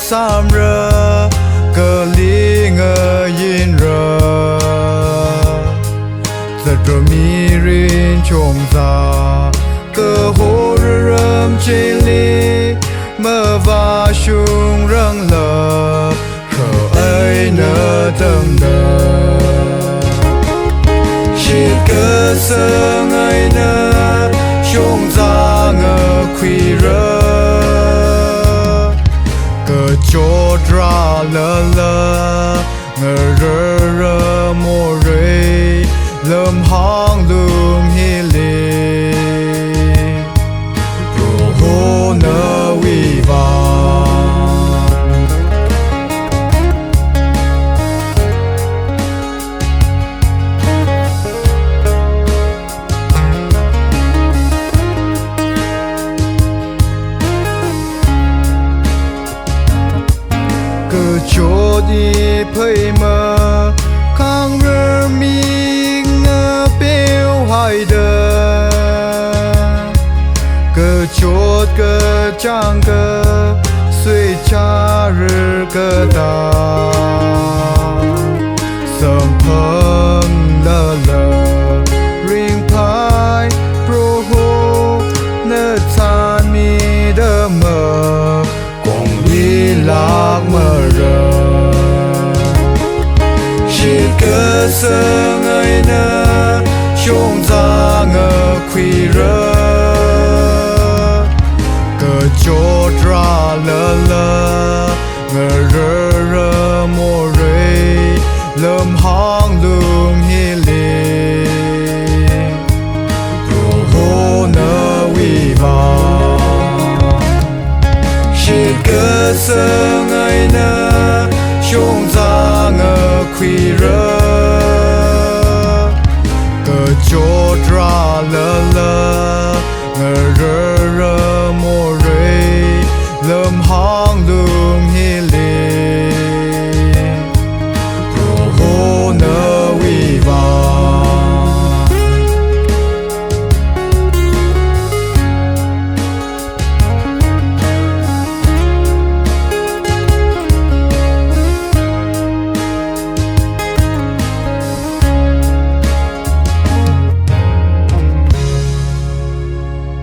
sam rơ cơ li ngơ yin rơ giật rồi mi rin chôm ra cơ hồ rơm chê li mơ va shung răng lờ khờ ấy nơ tâm đờ chỉ cơ sơ ngày nơ chôm ra ngơ quy rơ cơ chốt ra lơ lơ ngơ rơ rơ mô rê lâm hang lung hi lì rô hô nơ vi vang cơ chốt đi phơi mơ khang rơ mi ngơ bêu hai đờ cơ chốt cơ trang cơ suy cha rơ cơ ta sầm phăng lơ lơ ring phai pro ho nơ chan mi đơ mơ cùng đi lạc mơ rơ chỉ cơ sơ ngày nơ chôm ra ngơ quy rơ cơ chốt ra lơ lơ ngơ rơ rơ mô rê lâm hang lung hi lì rô hô nơ vi vang chỉ cơ sơ ngày nơ chôm ra ngơ quy rơ